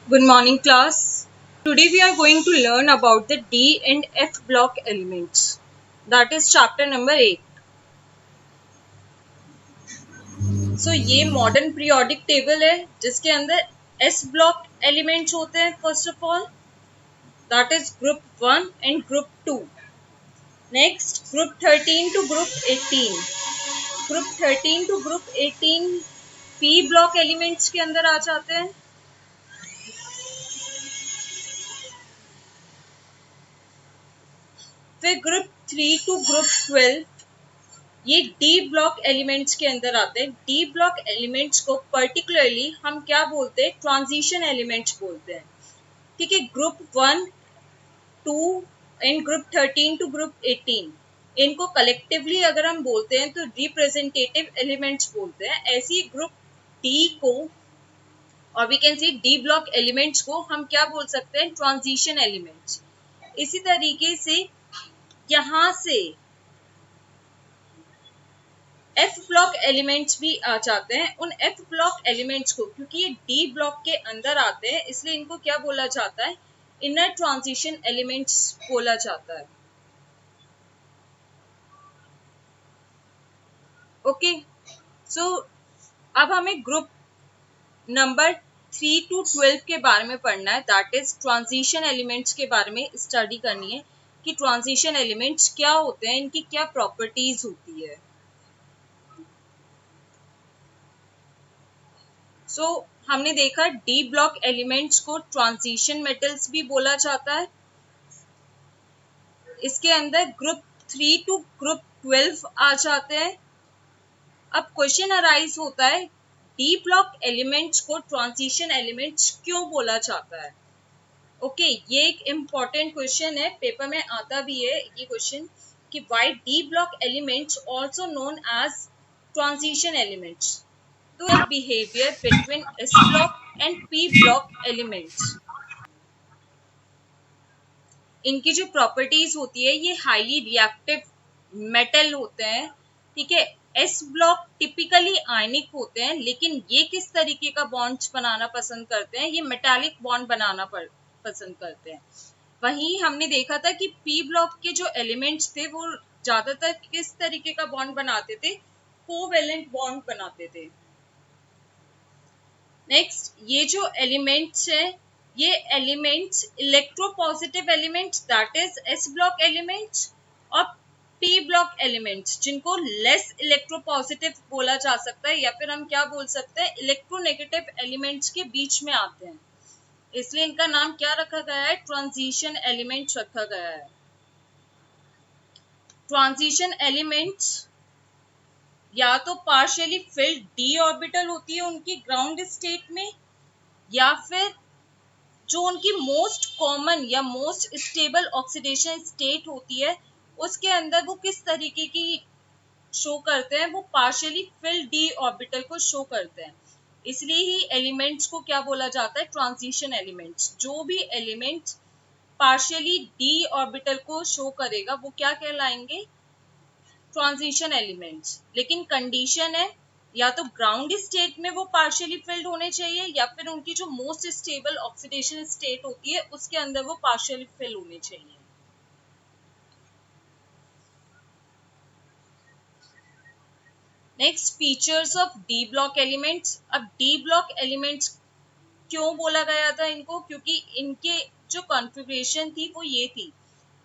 Good morning, class. Today we are going to learn about the D and F block elements. That is chapter number 8. So ये modern periodic table है जिसके अंदर S block elements होते हैं first of all, that is group 1 and group 2. Next group 13 to group 18. Group 13 to group 18 P block elements के अंदर आ जाते हैं. फिर ग्रुप 3 टू ग्रुप 12 ये डी ब्लॉक एलिमेंट्स के अंदर आते हैं. डी ब्लॉक एलिमेंट्स को पर्टिकुलरली हम क्या बोलते हैं? ट्रांजिशन एलिमेंट्स बोलते हैं. ठीक है. Group 1, 2 and group 13 to group 18 इनको कलेक्टिवली अगर हम बोलते हैं तो रिप्रेजेंटेटिव एलिमेंट्स बोलते हैं. ऐसी ग्रुप डी को और we can see d block elements को हम क्या बोल सकते हैं? Transition elements. इसी तरीके से यहां से एफ ब्लॉक एलिमेंट्स भी आ जाते हैं. उन एफ ब्लॉक एलिमेंट्स को क्योंकि ये डी ब्लॉक के अंदर आते हैं इसलिए इनको क्या बोला जाता है? इनर ट्रांजिशन एलिमेंट्स बोला जाता है. ओके. सो अब हमें ग्रुप नंबर 3 टू 12 के बारे में पढ़ना है, दैट इज ट्रांजिशन एलिमेंट्स के बारे में स्टडी करनी है कि ट्रांजिशन एलिमेंट्स क्या होते हैं, इनकी क्या प्रॉपर्टीज होती है. सो हमने देखा डी ब्लॉक एलिमेंट्स को ट्रांजिशन मेटल्स भी बोला जाता है. इसके अंदर ग्रुप 3 टू ग्रुप 12 आ जाते हैं. अब क्वेश्चन अराइज होता है डी ब्लॉक एलिमेंट्स को ट्रांजिशन एलिमेंट्स क्यों बोला जाता है. ओके, ये एक इम्पॉर्टेंट क्वेश्चन है, पेपर में आता भी है ये क्वेश्चन कि why d block elements also known as transition elements. तो behaviour between s block and p block elements. इनकी जो प्रॉपर्टीज होती है ये हाईली रिएक्टिव मेटल होते हैं. ठीक है. एस ब्लॉक टिपिकली आयनिक होते हैं लेकिन ये किस तरीके का बॉन्ड्स बनाना पसंद करते हैं? ये मेटालिक बॉन्ड बनाना पसंद करते हैं. वहीं हमने देखा था कि पी ब्लॉक के जो एलिमेंट्स थे वो ज्यादातर किस तरीके का बॉन्ड बनाते थे? कोवेलेंट बॉन्ड बनाते थे. नेक्स्ट ये जो एलिमेंट्स है ये elements electropositive elements that is S block elements और पी ब्लॉक एलिमेंट्स जिनको लेस इलेक्ट्रोपॉजिटिव बोला जा सकता है या फिर हम क्या बोल सकते हैं? इलेक्ट्रोनेगेटिव एलिमेंट्स के बीच में आते हैं. इसलिए इनका नाम क्या रखा गया है? ट्रांजिशन एलिमेंट्स रखा गया है. ट्रांजिशन एलिमेंट्स या तो पार्शियली फिल्ड डी ऑर्बिटल होती है उनकी ग्राउंड स्टेट में, या फिर जो उनकी मोस्ट कॉमन या मोस्ट स्टेबल ऑक्सीडेशन स्टेट होती है उसके अंदर वो किस तरीके की शो करते हैं? वो पार्शियली फिल्ड डी ऑर्बिटल को शो करते हैं. इसलिए ही एलिमेंट्स को क्या बोला जाता है? Transition elements. जो भी एलिमेंट्स पार्शियली डी ऑर्बिटल को शो करेगा वो क्या कहलाएंगे? Transition elements. लेकिन कंडीशन है या तो ग्राउंड स्टेट में वो पार्शियली फिल्ड होने चाहिए या फिर उनकी जो मोस्ट स्टेबल ऑक्सीडेशन स्टेट होती है उसके अंदर वो पार्शियली फिल होने चाहिए. Next features of D block elements. अब डी ब्लॉक एलिमेंट्स क्यों बोला गया था इनको? क्योंकि इनके जो कॉन्फ़िगरेशन थी वो ये थी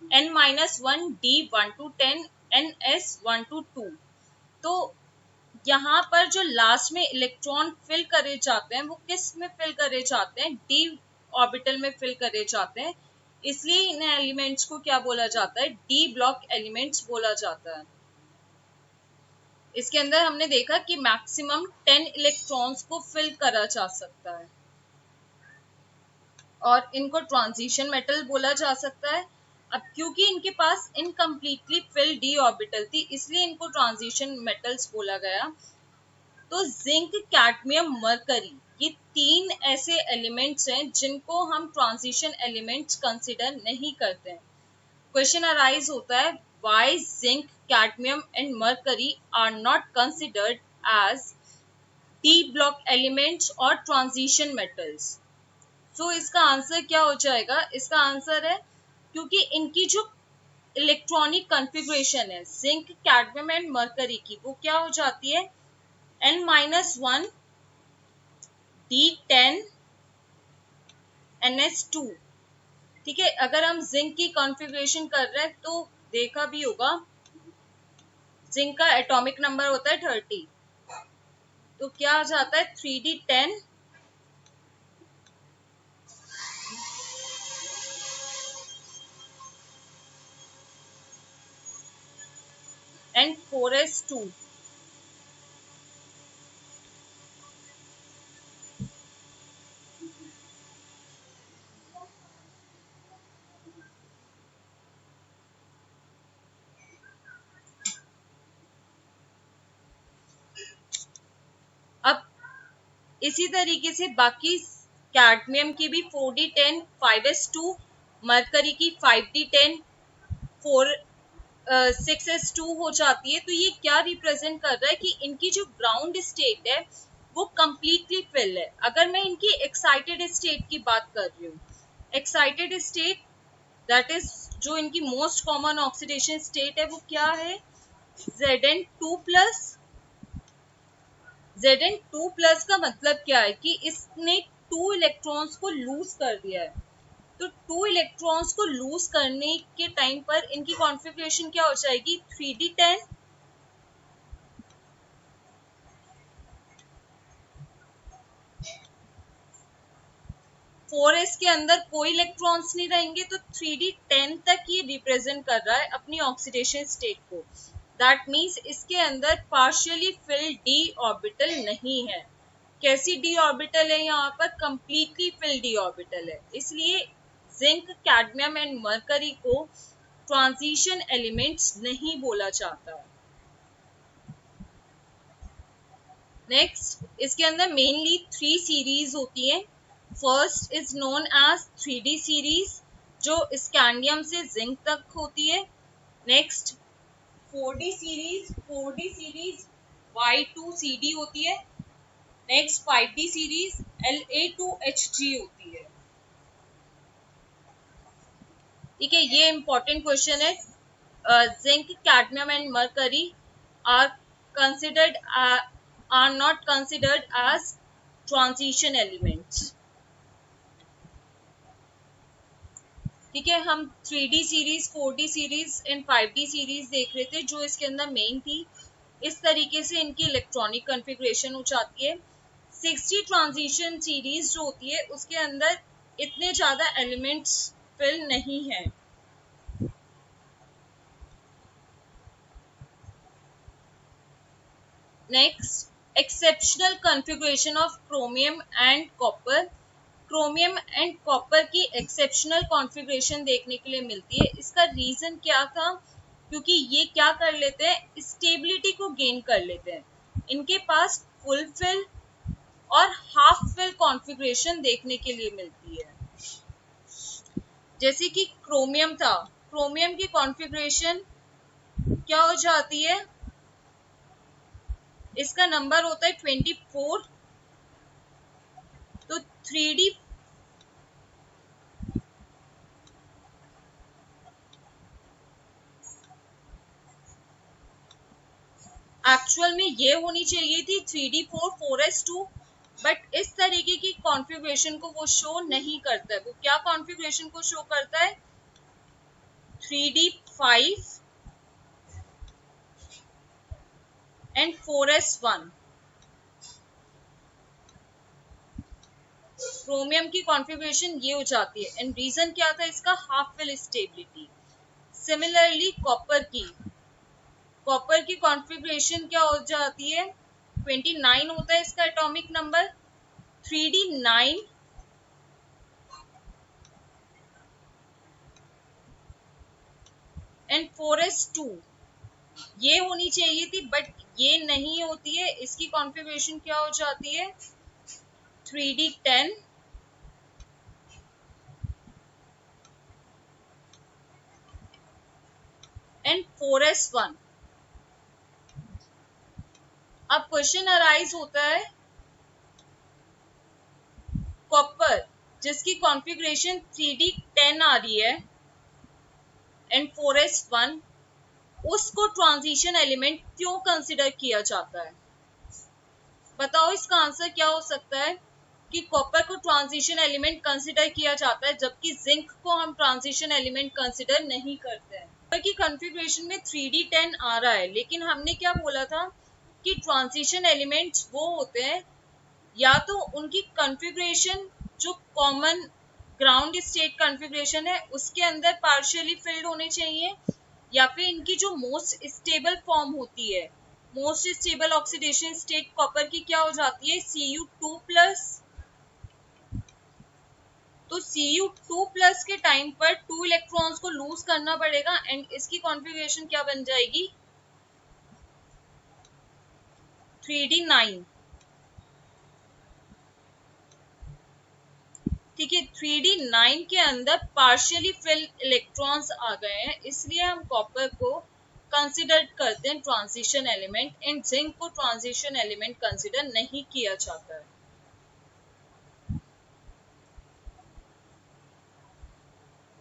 n-1 d1 to 10 ns1 to 2. तो यहाँ पर जो लास्ट में इलेक्ट्रॉन फिल करे जाते हैं वो किस में फिल करे जाते हैं? डी ऑर्बिटल में फिल करे जाते हैं. इसलिए इन एलिमेंट्स को क्या बोला जाता है? डी ब्लॉक एलिमेंट्स बोला जाता है. इसके अंदर हमने देखा कि मैक्सिमम 10 इलेक्ट्रॉन्स को फिल करा जा सकता है और इनको ट्रांजिशन मेटल बोला जा सकता है. अब क्योंकि इनके पास इनकम्प्लीटली फिल्ड डी ऑर्बिटल थी इसलिए इनको ट्रांजिशन मेटल्स बोला गया. तो जिंक, कैडमियम, मरकरी ये तीन ऐसे एलिमेंट्स हैं जिनको हम ट्रांजिशन एलिमेंट्स कंसिडर नहीं करते हैं. क्वेश्चन अराइज होता है why zinc, cadmium and mercury are not considered as d block elements और ट्रांजिशन मेटल्स. तो इसका आंसर क्या हो जाएगा? इसका आंसर है, क्योंकि इनकी जो इलेक्ट्रॉनिक कॉन्फ़िगरेशन है जिंक, कैडमियम एंड मरकरी की, वो क्या हो जाती है? N-1 D10 NH2। ठीक है, अगर हम जिंक की कॉन्फ़िगरेशन कर रहे हैं तो देखा भी होगा, जिंक का एटॉमिक नंबर होता है 30, तो क्या आ जाता है 3D10 and 4s2। अब इसी तरीके से बाकी कैडमियम की भी 4D10 5s2, मरकरी की 5D10 4 6s2 हो जाती है। तो ये क्या रिप्रेजेंट कर रहा है कि इनकी जो ग्राउंड स्टेट है वो कंप्लीटली फिल है। अगर मैं इनकी एक्साइटेड स्टेट की बात कर रही हूँ, एक्साइटेड स्टेट दैट इज जो इनकी मोस्ट कॉमन ऑक्सीडेशन स्टेट है वो क्या है? Zn2+। Zn2+ का मतलब क्या है कि इसने 2 इलेक्ट्रॉन्स को लूज कर दिया है। तो 2 इलेक्ट्रॉन्स को लूज करने के टाइम पर इनकी कॉन्फ़िगरेशन क्या हो जाएगी? 3D10 4s के अंदर कोई इलेक्ट्रॉन्स नहीं रहेंगे, तो 3D10 तक ये रिप्रेजेंट कर रहा है अपनी ऑक्सीडेशन स्टेट को। दैट मीन्स इसके अंदर पार्शियली फिल्ड डी ऑर्बिटल नहीं है। कैसी डी ऑर्बिटल है? यहाँ पर कंप्लीटली फिल्ड डी ऑर्बिटल है। इसलिए जिंक, कैडमियम एंड मरकरी को ट्रांजिशन एलिमेंट्स नहीं बोला जाता। नेक्स्ट, इसके अंदर मेनली 3 सीरीज होती है। First is known as 3D series, जो स्कैंडियम से जिंक तक होती है। Next 4D series, 4D series Y2CD होती है। नेक्स्ट 5D सीरीज La2HG होती है। ठीक है, ये इंपॉर्टेंट क्वेश्चन है। Zinc, cadmium and mercury are considered are not considered as transition elements। ठीक है, हम 3D series, 4D series and 5D series देख रहे थे जो इसके अंदर मेन थी। इस तरीके से इनकी इलेक्ट्रॉनिक कॉन्फ़िगरेशन हो जाती है। 6D ट्रांजिशन सीरीज जो होती है उसके अंदर इतने ज्यादा एलिमेंट्स फिल नहीं है। Next, exceptional configuration of chromium and copper. Chromium and copper की एक्सेप्शनल कॉन्फ़िगरेशन देखने के लिए मिलती है। इसका रीजन क्या था? क्योंकि ये क्या कर लेते हैं? स्टेबिलिटी को गेन कर लेते हैं। इनके पास फुल फिल और हाफ फिल कॉन्फ़िगरेशन देखने के लिए मिलती है। जैसे कि क्रोमियम था, क्रोमियम की कॉन्फ़िगरेशन क्या हो जाती है? इसका नंबर होता है 24। तो 3D एक्चुअल में ये होनी चाहिए थी 3D4 4s2, बट इस तरीके की कॉन्फ़िगरेशन को वो शो नहीं करता है। वो क्या कॉन्फ़िगरेशन को शो करता है? 3D5 and 4s1। क्रोमियम की कॉन्फ़िगरेशन ये हो जाती है एंड रीजन क्या था इसका? Half fill stability. Similarly copper की कॉन्फ़िगरेशन क्या हो जाती है? 29 होता है इसका atomic number. 3D9 and 4s2 ये होनी चाहिए थी, बट ये नहीं होती है। इसकी कॉन्फ़िगरेशन क्या हो जाती है? 3D10 and 4s1। अब क्वेश्चन अराइज होता है, कॉपर जिसकी कॉन्फ़िगरेशन 3D10 आ रही है एंड 4s1, उसको ट्रांजिशन एलिमेंट क्यों कंसिडर किया जाता है? बताओ इसका आंसर क्या हो सकता है कि कॉपर को ट्रांजिशन एलिमेंट कंसिडर किया जाता है जबकि जिंक को हम ट्रांजिशन एलिमेंट कंसिडर नहीं करते हैं। कॉपर की कॉन्फ़िगरेशन में 3D10 आ रहा है, लेकिन हमने क्या बोला था कि ट्रांजिशन एलिमेंट्स वो होते हैं या तो उनकी कॉन्फ़िगरेशन जो कॉमन ग्राउंड स्टेट कॉन्फ़िगरेशन है उसके अंदर पार्शियली फिल्ड होने चाहिए, या फिर इनकी जो मोस्ट स्टेबल फॉर्म होती है, most stable oxidation state copper की क्या हो जाती है, Cu2+। तो Cu2+ के टाइम पर 2 इलेक्ट्रॉन्स को लूज करना पड़ेगा एंड इसकी कॉन्फ़िगरेशन क्या बन जाएगी, 3D9। ठीक है, 3D9 के अंदर पार्शियली फिल्ड इलेक्ट्रॉन्स आ गए हैं, इसलिए हम कॉपर को कंसिडर करते हैं ट्रांजिशन एलिमेंट एंड जिंक को ट्रांजिशन एलिमेंट कंसिडर नहीं किया जाता है।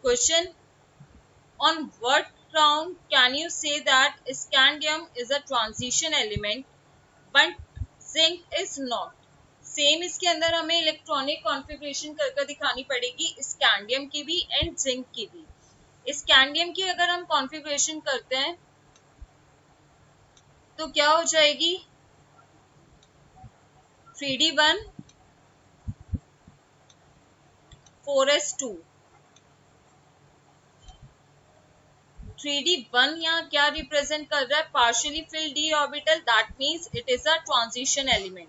Question, on what ground can you say that scandium is a transition element but zinc is not? Same इसके अंदर हमें इलेक्ट्रॉनिक कॉन्फ़िगरेशन करके दिखानी पड़ेगी स्कैंडियम की भी एंड जिंक की भी। स्कैंडियम की अगर हम कॉन्फ़िगरेशन करते हैं तो क्या हो जाएगी, 3D1 4s2। 3D1 यहाँ क्या रिप्रेजेंट कर रहा है, partially field D orbital, that means it is a transition element.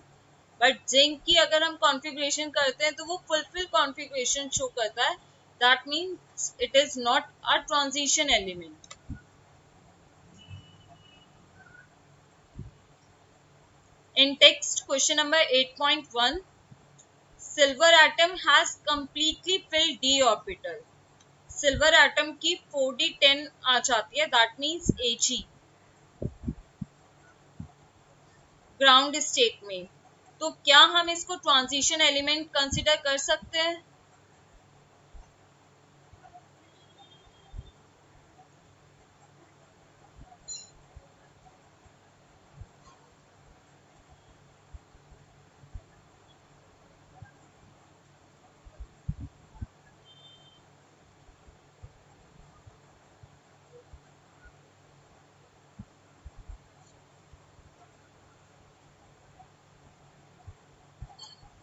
But zinc की अगर हम कॉन्फ़िगरेशन करते हैं तो वो फुलफिल कॉन्फ़िगरेशन शो करता है, that means it is not a transition element. In text question number 8.1, silver atom has completely filled D orbital. Silver atom की 4D10 आ जाती है, that means Ag ground state में। तो क्या हम इसको ट्रांजिशन एलिमेंट कंसिडर कर सकते हैं?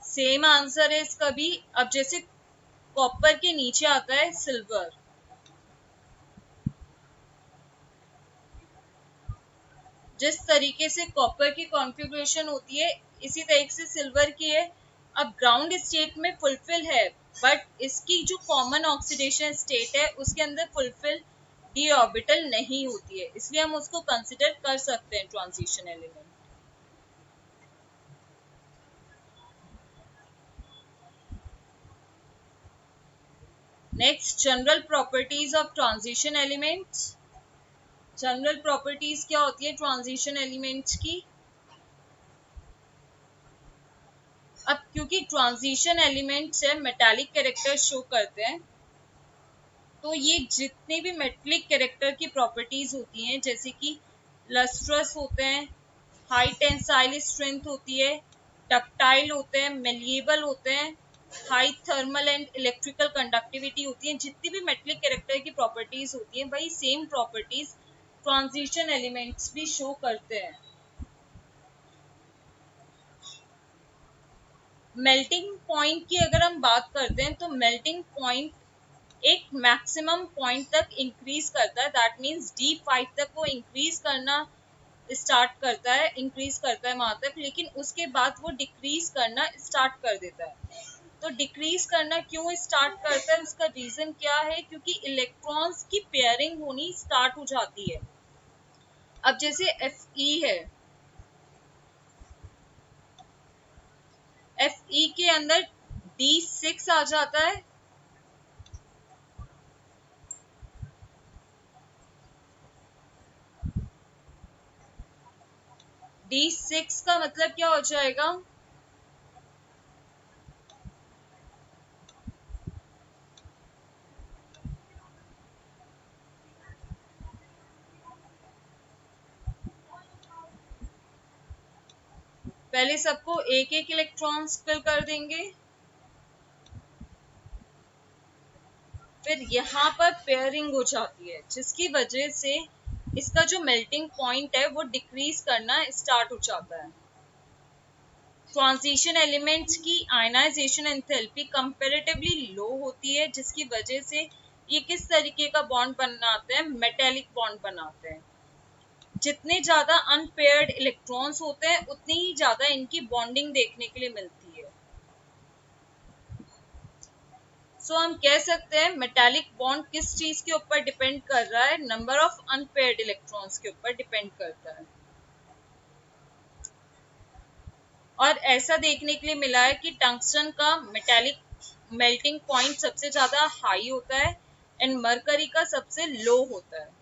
सेम आंसर है इसका भी। अब जैसे कॉपर के नीचे आता है सिल्वर, जिस तरीके से कॉपर की कॉन्फ़िगरेशन होती है इसी तरीके से सिल्वर की है। अब ग्राउंड स्टेट में फुलफिल है, बट इसकी जो कॉमन ऑक्सीडेशन स्टेट है उसके अंदर फुलफिल डी ऑर्बिटल नहीं होती है, इसलिए हम उसको कंसिडर कर सकते हैं transition element. Next, general properties of transition elements. General properties क्या होती है ट्रांजिशन एलिमेंट्स की? अब क्योंकि ट्रांजिशन एलिमेंट्स है मेटालिक कैरेक्टर शो करते हैं, तो ये जितने भी मेटालिक कैरेक्टर की प्रॉपर्टीज होती हैं जैसे कि लस्ट्रस होते हैं, हाई टेंसाइल स्ट्रेंथ होती है, डक्टाइल होते हैं, मेलिएबल होते हैं, high thermal and electrical conductivity होती है, जितनी भी मेटालिक कैरेक्टर की प्रॉपर्टीज होती हैं वही सेम प्रॉपर्टीज ट्रांजिशन एलिमेंट्स भी शो करते हैं। मेल्टिंग पॉइंट की अगर हम बात करते हैं तो मेल्टिंग पॉइंट एक मैक्सिमम पॉइंट तक इंक्रीज करता है, दैट मीन्स D5 तक वो इंक्रीज करना स्टार्ट करता है, इंक्रीज करता है वहां तक, लेकिन उसके बाद वो डिक्रीज करना स्टार्ट कर देता है। तो डिक्रीज करना क्यों स्टार्ट करता है, उसका रीजन क्या है, क्योंकि इलेक्ट्रॉन्स की पेयरिंग होनी स्टार्ट हो जाती है। अब जैसे Fe है, Fe के अंदर D6 आ जाता है, D6 का मतलब क्या हो जाएगा, पहले सबको एक एक इलेक्ट्रॉन्स फिल कर देंगे, फिर यहाँ पर पेयरिंग हो जाती है जिसकी वजह से इसका जो मेल्टिंग पॉइंट है वो डिक्रीज करना स्टार्ट हो जाता है। ट्रांजिशन एलिमेंट्स की आयनाइजेशन एंथैल्पी कंपैरेटिवली लो होती है जिसकी वजह से ये किस तरीके का बॉन्ड बनाते हैं, मेटेलिक बॉन्ड बनाते हैं। जितने ज्यादा अनपेयर्ड इलेक्ट्रॉन्स होते हैं उतनी ही ज्यादा इनकी बॉन्डिंग देखने के लिए मिलती है। सो हम कह सकते हैं मेटालिक बॉन्ड किस चीज के ऊपर डिपेंड कर रहा है, नंबर ऑफ अनपेयर्ड इलेक्ट्रॉन्स के ऊपर डिपेंड करता है। और ऐसा देखने के लिए मिला है कि टंगस्टन का मेटालिक मेल्टिंग पॉइंट सबसे ज्यादा हाई होता है एंड मरकरी का सबसे लो होता है।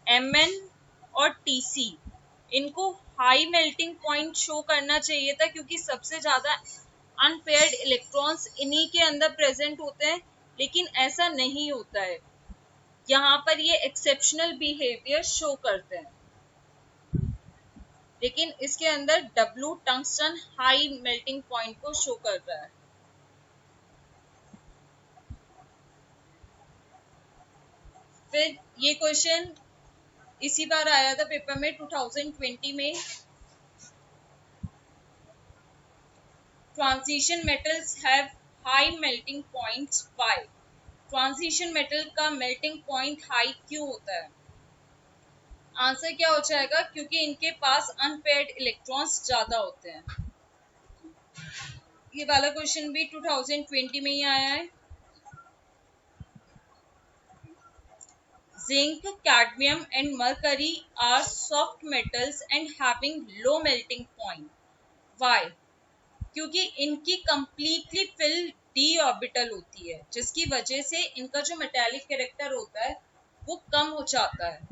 Mn और Tc इनको हाई मेल्टिंग पॉइंट शो करना चाहिए था क्योंकि सबसे ज्यादा अनपेयर्ड इलेक्ट्रॉन्स इन्हीं के अंदर प्रेजेंट होते हैं, लेकिन ऐसा नहीं होता है। यहाँ पर ये एक्सेप्शनल बिहेवियर शो करते हैं, लेकिन इसके अंदर W tungsten high melting point को शो कर रहा है। फिर ये क्वेश्चन इसी बार आया था पेपर में 2020 में। Transition metals have high melting points, why? Transition metal का मेल्टिंग पॉइंट हाई क्यों होता है? आंसर क्या हो जाएगा? क्योंकि इनके पास अनपेयर्ड इलेक्ट्रॉन्स ज्यादा होते हैं। ये वाला क्वेश्चन भी 2020 में ही आया है। Zinc, cadmium and mercury are soft metals and having low melting point. Why? क्योंकि इनकी completely filled d ऑर्बिटल होती है जिसकी वजह से इनका जो मेटालिक कैरेक्टर होता है वो कम हो जाता है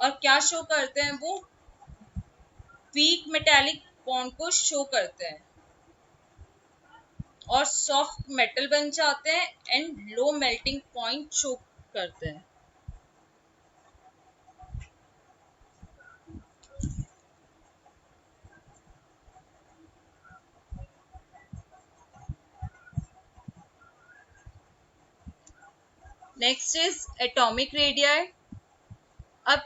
और क्या शो करते हैं, वो वीक मेटालिक बॉन्ड को शो करते हैं और सॉफ्ट मेटल बन जाते हैं and low melting point show करते हैं। Next is atomic radii. अब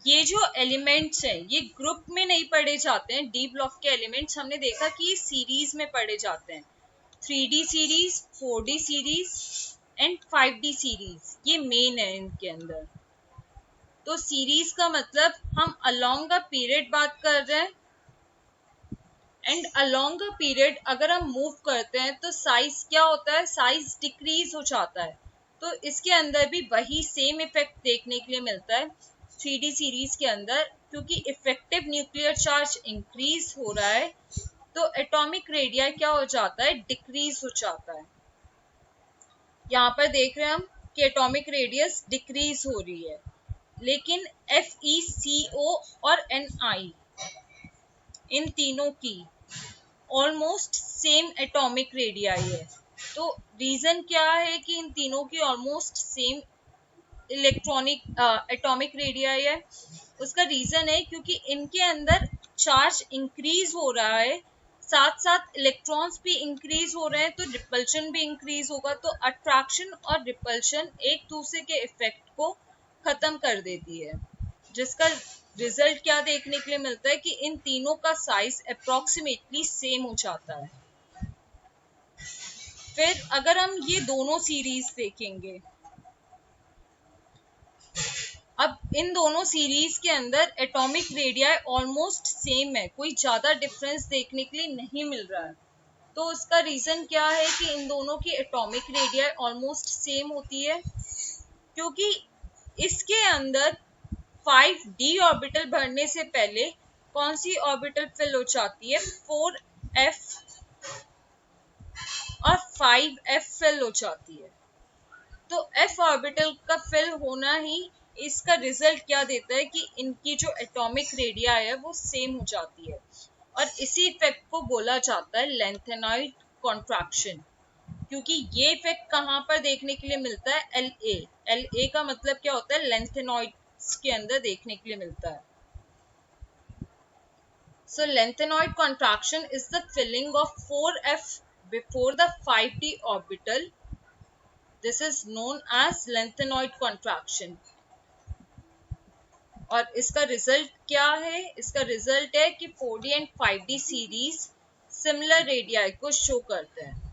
ये जो एलिमेंट्स हैं ये ग्रुप में नहीं पढ़े जाते हैं। डी ब्लॉक के एलिमेंट्स हमने देखा कि ये सीरीज में पढ़े जाते हैं, 3D series, 4D series and 5D series, ये मेन है इनके अंदर। तो सीरीज का मतलब हम अलोंग अ पीरियड बात कर रहे हैं एंड अलोंग अ पीरियड अगर हम मूव करते हैं तो साइज क्या होता है, साइज डिक्रीज हो जाता है। तो इसके अंदर भी वही सेम इफेक्ट देखने के लिए मिलता है 3D सीरीज के अंदर, क्योंकि इफेक्टिव न्यूक्लियर चार्ज इंक्रीज हो रहा है तो एटॉमिक रेडियाई क्या हो जाता है, डिक्रीज हो जाता है। यहाँ पर देख रहे हैं हम कि एटॉमिक रेडियस डिक्रीज हो रही है, लेकिन FeCO और Ni इन तीनों की ऑलमोस्ट सेम एटॉमिक रेडियाई है। तो रीजन क्या है कि इन तीनों की almost same electronic atomic radii है? उसका रीजन है क्योंकि इनके अंदर चार्ज इंक्रीज हो रहा है, साथ साथ इलेक्ट्रॉन्स भी इंक्रीज हो रहे हैं, तो रिपल्शन भी इंक्रीज होगा। तो अट्रैक्शन और रिपल्शन एक दूसरे के इफेक्ट को खत्म कर देती है, जिसका रिजल्ट क्या देखने के लिए मिलता है कि इन तीनों का साइज अप्रोक्सीमेटली सेम हो जाता है। फिर अगर हम ये दोनों सीरीज देखेंगे, अब इन दोनों सीरीज के अंदर एटॉमिक रेडियाई ऑलमोस्ट सेम है, कोई ज्यादा डिफरेंस देखने के लिए नहीं मिल रहा है। तो उसका रीजन क्या है कि इन दोनों की एटॉमिक रेडियाई ऑलमोस्ट सेम होती है, क्योंकि इसके अंदर 5d ऑर्बिटल भरने से पहले कौन सी ऑर्बिटल फिल हो जाती है, 4f और 5f फिल हो जाती है। तो f ऑर्बिटल का फिल होना ही इसका रिजल्ट क्या देता है कि इनकी जो एटॉमिक रेडियाई है वो सेम हो जाती है, और इसी इफेक्ट को बोला जाता है लेंथेनॉइड कॉन्ट्रैक्शन, क्योंकि ये इफेक्ट कहाँ पर देखने के लिए मिलता है, एल ए का मतलब क्या होता है, लेंथेनॉइड्स के अंदर देखने के लिए मिलता है। So lengthenoid contraction is the filling of 4f before the 5d orbital. This is known as lengthenoid contraction. और इसका रिजल्ट क्या है, इसका रिजल्ट है कि 4d and 5d series similar radii को शो करते हैं।